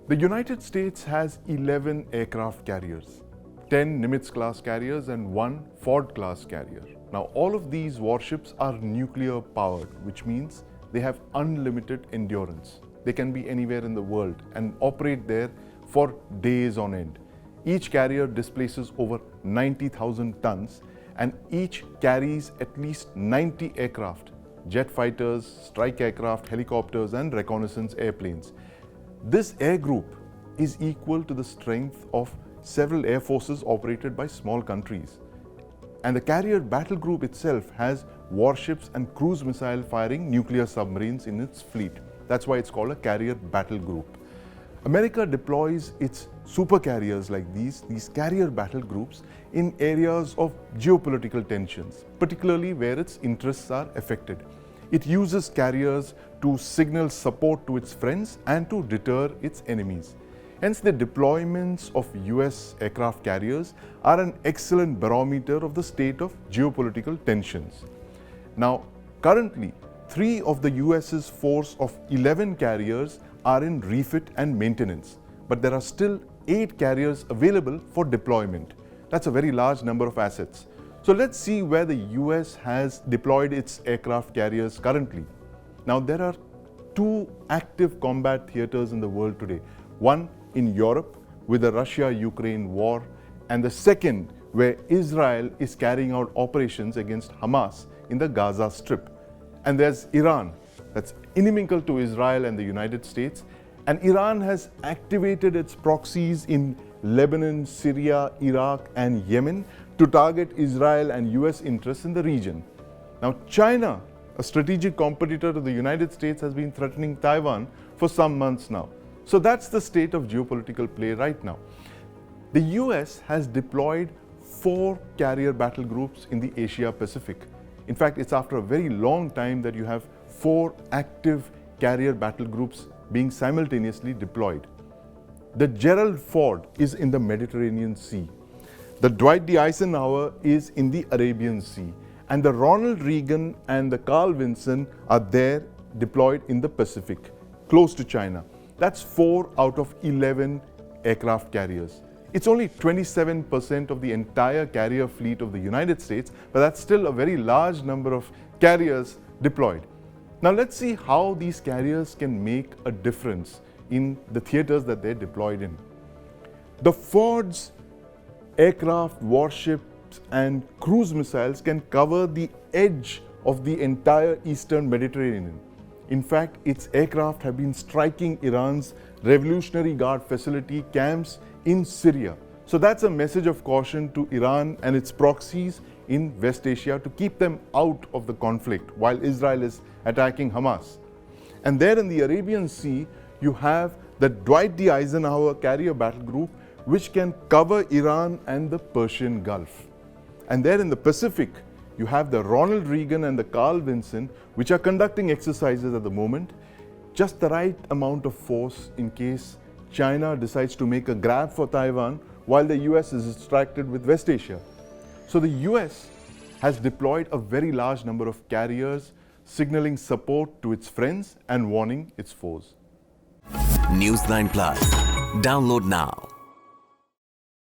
The United States has 11 aircraft carriers, 10 Nimitz-class carriers and 1 Ford-class carrier. Now, all of these warships are nuclear-powered, which means they have unlimited endurance. They can be anywhere in the world and operate there for days on end. Each carrier displaces over 90,000 tons and each carries at least 90 aircraft, jet fighters, strike aircraft, helicopters and reconnaissance airplanes. This air group is equal to the strength of several air forces operated by small countries. And the carrier battle group itself has warships and cruise missile firing nuclear submarines in its fleet. That's why it's called a carrier battle group. America deploys its supercarriers like these carrier battle groups in areas of geopolitical tensions, particularly where its interests are affected. It uses carriers to signal support to its friends and to deter its enemies. Hence, the deployments of US aircraft carriers are an excellent barometer of the state of geopolitical tensions. Now, currently, 3 of the US's force of 11 carriers are in refit and maintenance, but there are still 8 carriers available for deployment. That's a very large number of assets. So let's see where the US has deployed its aircraft carriers currently. Now, there are 2 active combat theaters in the world today. One in Europe with the Russia-Ukraine war, and the second where Israel is carrying out operations against Hamas in the Gaza Strip. And there's Iran, that's inimical to Israel and the United States, and Iran has activated its proxies in Lebanon, Syria, Iraq and Yemen to target Israel and US interests in the region. Now, China, a strategic competitor to the United States, has been threatening Taiwan for some months now. So that's the state of geopolitical play right now. The US has deployed 4 carrier battle groups in the Asia Pacific. In fact, it's after a very long time that you have 4 active carrier battle groups being simultaneously deployed. The Gerald Ford is in the Mediterranean Sea. The Dwight Eisenhower is in the Arabian Sea. And the Ronald Reagan and the Carl Vinson are there deployed in the Pacific, close to China. That's 4 out of 11 aircraft carriers. It's only 27% of the entire carrier fleet of the United States, but that's still a very large number of carriers deployed. Now let's see how these carriers can make a difference in the theaters that they're deployed in. The Ford's aircraft, warships and cruise missiles can cover the edge of the entire Eastern Mediterranean. In fact, its aircraft have been striking Iran's Revolutionary Guard facility camps in Syria. So that's a message of caution to Iran and its proxies in West Asia to keep them out of the conflict while Israel is attacking Hamas. And there in the Arabian Sea, you have the Dwight Eisenhower carrier battle group, which can cover Iran and the Persian Gulf. And there in the Pacific, you have the Ronald Reagan and the Carl Vinson, which are conducting exercises at the moment, just the right amount of force in case China decides to make a grab for Taiwan while the US is distracted with West Asia. So the US has deployed a very large number of carriers, signaling support to its friends and warning its foes. News9 Plus. Download now.